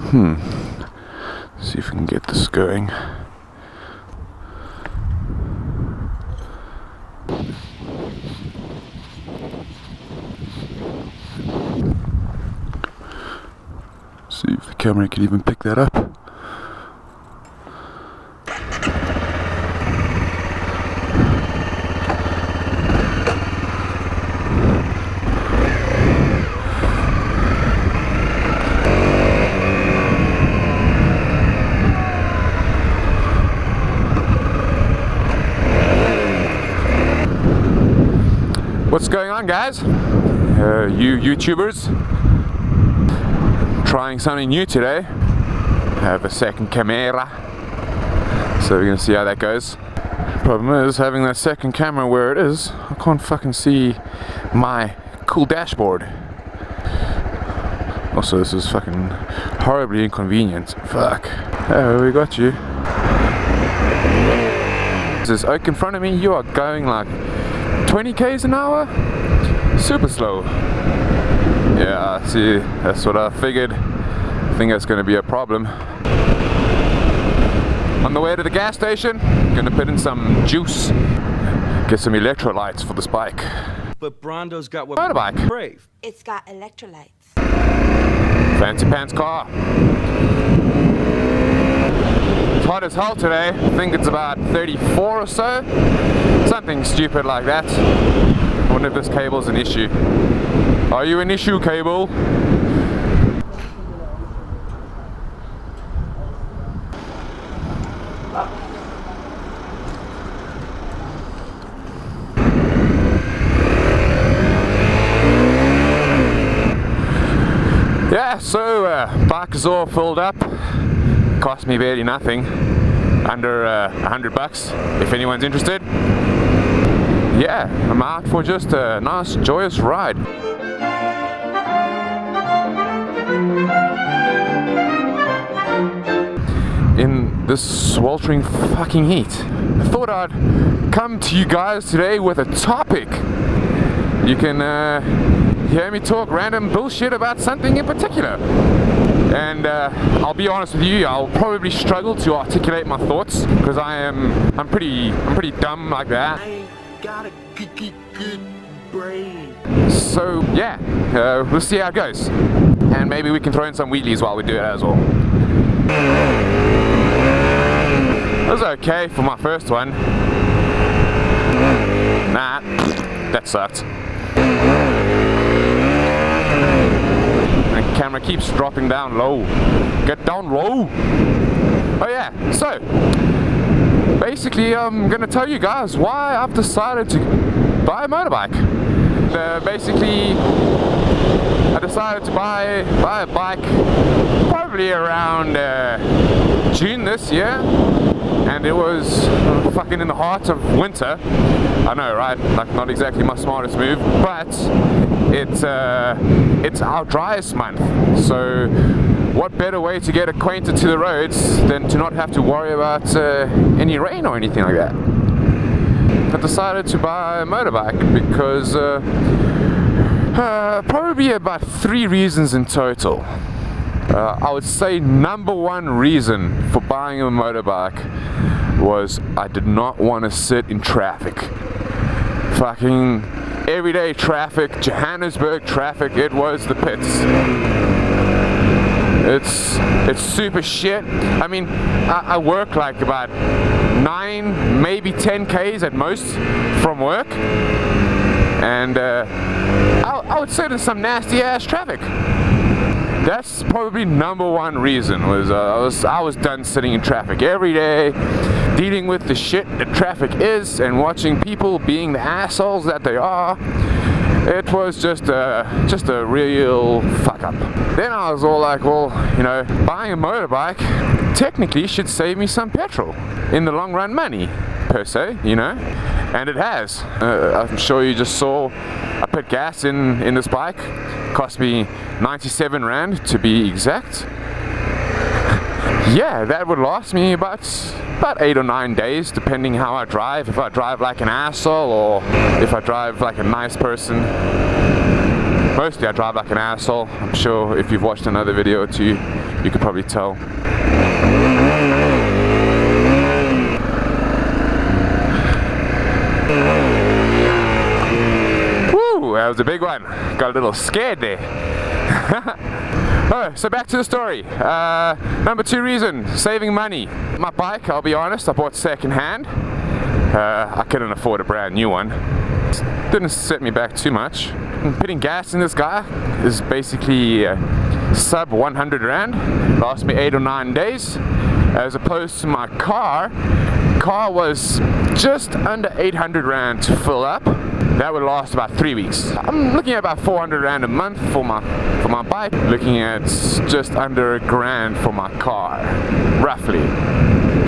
See if we can get this going. See if the camera can even pick that up. What's going on, guys? You YouTubers? Trying something new today. I have a second camera, so we're gonna see how that goes. Problem is, having that second camera where it is, I can't fucking see my cool dashboard. Also, this is fucking horribly inconvenient. Fuck. Oh, we got you. This oak in front of me, you are going like 20 k's an hour? Super slow. Yeah, see, that's what I figured. I think that's going to be a problem. On the way to the gas station, gonna put in some juice, get some electrolytes for this bike. But Brondo's got what motorbike. Brave. It's got electrolytes. Fancy pants car. It's hot as hell today. I think it's about 34 or so. Something stupid like that. I wonder if this cable's an issue. Are you an issue, cable? Yeah, so bike is all filled up. Cost me barely nothing. Under $100 if anyone's interested. Yeah, I'm out for just a nice, joyous ride. In this sweltering fucking heat. I thought I'd come to you guys today with a topic. You can hear me talk random bullshit about something in particular. And I'll be honest with you, I'll probably struggle to articulate my thoughts because I'm pretty dumb like that. Got a good brain. So yeah, we'll see how it goes, and maybe we can throw in some wheelies while we do it as well. It was okay for my first one. Nah, that sucked. The camera keeps dropping down low. Get down low. Oh yeah, so basically I'm gonna tell you guys why I've decided to buy a motorbike. Basically I decided to buy a bike probably around June this year, and it was fucking in the heart of winter. I know, right? Like, not exactly my smartest move, but it's our driest month, so what better way to get acquainted to the roads than to not have to worry about any rain or anything like that. I decided to buy a motorbike because probably about 3 reasons in total. I would say number 1 reason for buying a motorbike was I did not want to sit in traffic. Fucking everyday traffic, Johannesburg traffic, it was the pits. It's super shit. I mean, I work like about 9, maybe 10 k's at most from work, and I would say there's some nasty ass traffic. That's probably number 1 reason. Was I was done sitting in traffic every day, dealing with the shit that traffic is, and watching people being the assholes that they are. It was just a real fuck up. Then I was all like, well, you know, buying a motorbike technically should save me some petrol in the long run, money per se, you know, and it has. I'm sure you just saw I put gas in this bike. Cost me 97 Rand to be exact. Yeah, that would last me about 8 or 9 days, depending how I drive. If I drive like an asshole or if I drive like a nice person. Mostly I drive like an asshole. I'm sure if you've watched another video or two, you could probably tell. Woo, that was a big one. Got a little scared there. Oh, so back to the story. Number 2 reason, saving money. My bike, I'll be honest, I bought second hand. I couldn't afford a brand new one. Didn't set me back too much. And putting gas in this guy is basically sub 100 rand. Lasts me 8 or 9 days. As opposed to my car was just under 800 rand to fill up. That would last about 3 weeks. I'm looking at about 400 rand a month for my bike. Looking at just under $1,000 for my car, roughly.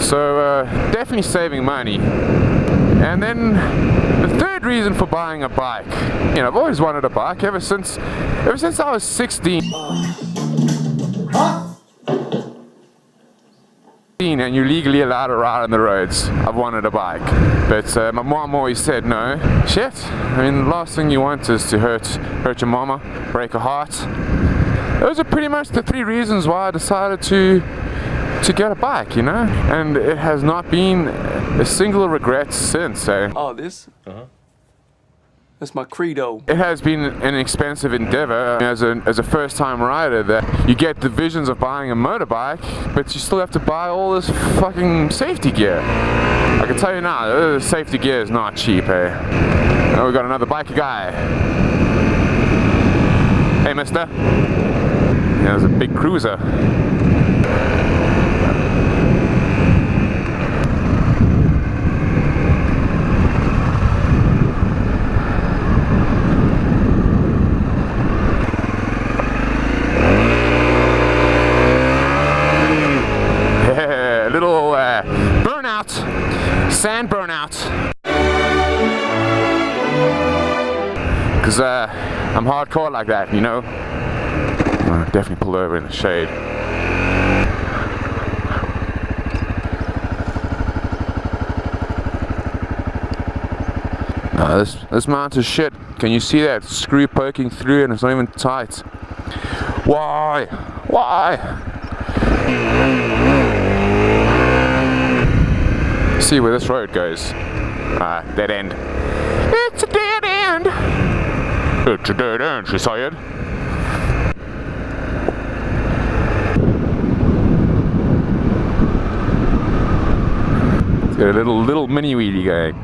So definitely saving money. And then the third reason for buying a bike. You know, I've always wanted a bike ever since I was 16. And you're legally allowed to ride on the roads. I've wanted a bike, but my mom always said no. Shit, I mean, the last thing you want is to hurt your mama, break her heart. Those are pretty much the 3 reasons why I decided to get a bike, you know, and it has not been a single regret since. Oh, this? That's my credo. It has been an expensive endeavor. As a first-time rider, that you get the visions of buying a motorbike, but you still have to buy all this fucking safety gear. I can tell you now, the safety gear is not cheap, eh? Oh, we got another biker guy. Hey, mister. Yeah, there's a big cruiser. Sand burnout, because I'm hardcore like that, you know. I'll definitely pull over in the shade. No, this mount is shit. Can you see that screw poking through and it's not even tight? Why? See where this road goes. Dead end. It's a dead end. It's a dead end, she said. It's got a little mini wheelie going.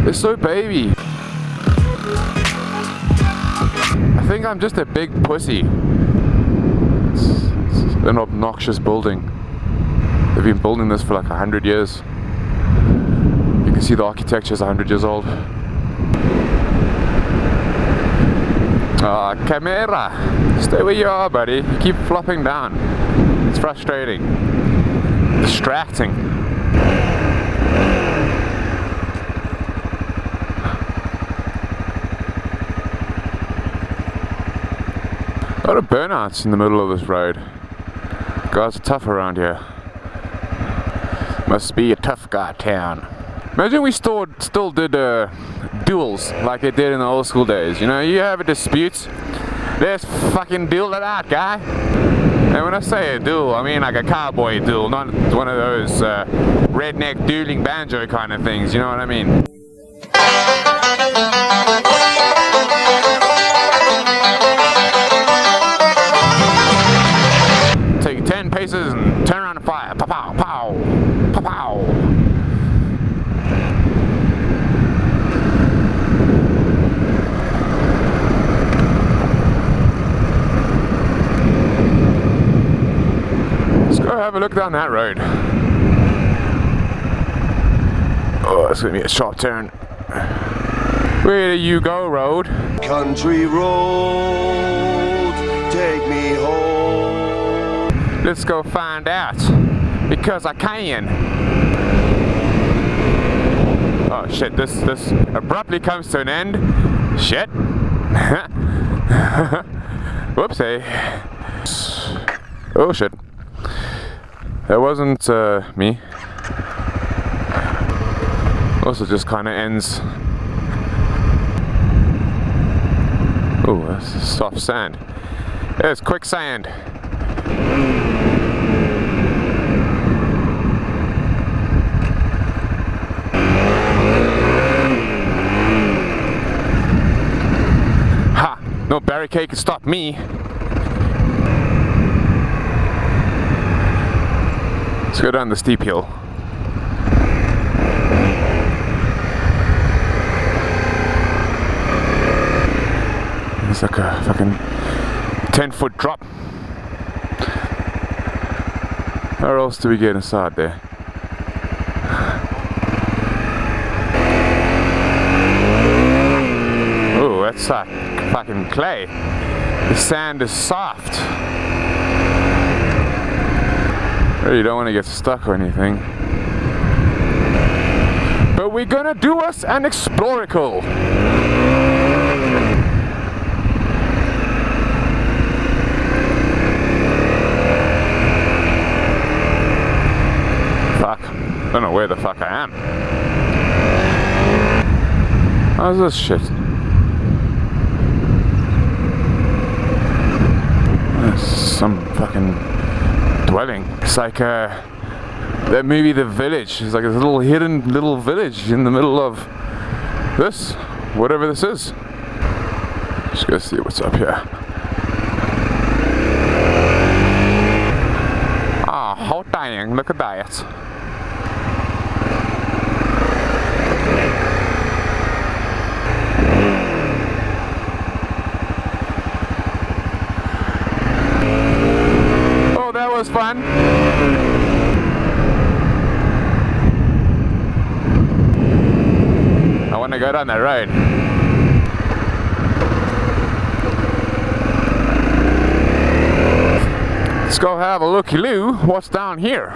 They're so baby. I think I'm just a big pussy. It's an obnoxious building. They've been building this for like 100 years. You can see the architecture is 100 years old. Camera! Stay where you are, buddy. You keep flopping down. It's frustrating. Distracting. A lot of burnouts in the middle of this road. Guys are tough around here. Must be a tough guy town. Imagine we still did duels like they did in the old school days. You know, you have a dispute, let's fucking duel it out, guy. And when I say a duel, I mean like a cowboy duel, not one of those redneck dueling banjo kind of things, you know what I mean? Take 10 paces and turn around and fire. Pow pow pow. Pow pow. Let's go have a look down that road. Oh, it's gonna be a sharp turn. Where do you go, road? Country road, take me home. Let's go find out, because I can. Oh shit, this abruptly comes to an end. Shit. Whoopsie. Oh shit. That wasn't me. Also just kind of ends Oh, that's soft sand. There's quicksand. Ha! No barricade can stop me. Let's go down the steep hill. It's like a fucking 10-foot drop. Where else do we get inside there? Oh, that's like fucking clay. The sand is soft. Really don't want to get stuck or anything. But we're gonna do us an explorical. Fuck. I don't know where the fuck I am. How's this shit? There's some fucking dwelling. It's like that movie The Village. It's like a little hidden little village in the middle of this, whatever this is. Just go see what's up here. Ah, how dang, look at that. Oh, that was fun. I want to go down that road. Let's go have a looky-loo what's down here.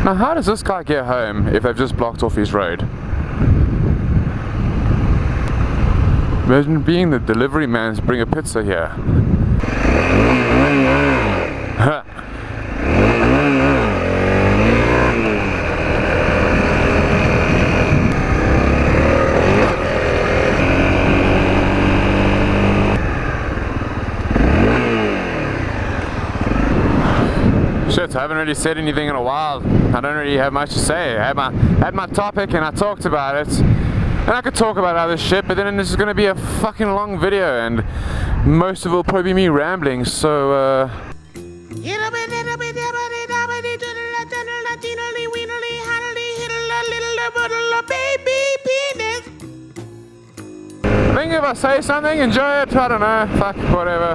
Now how does this guy get home if they've just blocked off his road? Imagine being the delivery man to bring a pizza here. Shit, I haven't really said anything in a while. I don't really have much to say. I had my topic and I talked about it. And I could talk about other shit, but then this is going to be a fucking long video and most of it will probably be me rambling, so I think if I say something, enjoy it, I don't know, fuck, whatever.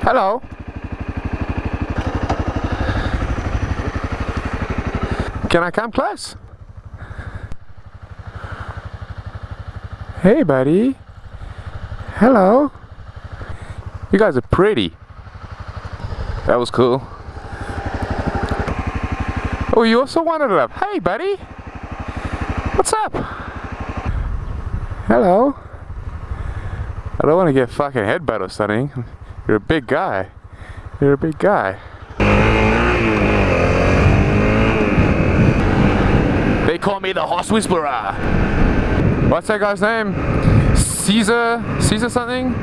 Hello. Can I come close? Hey buddy. Hello. You guys are pretty. That was cool. Oh, you also wanted it up. Hey buddy. What's up? Hello. I don't want to get fucking headbutt or something. You're a big guy. You're a big guy. They call me the Horse Whisperer. What's that guy's name? Caesar something?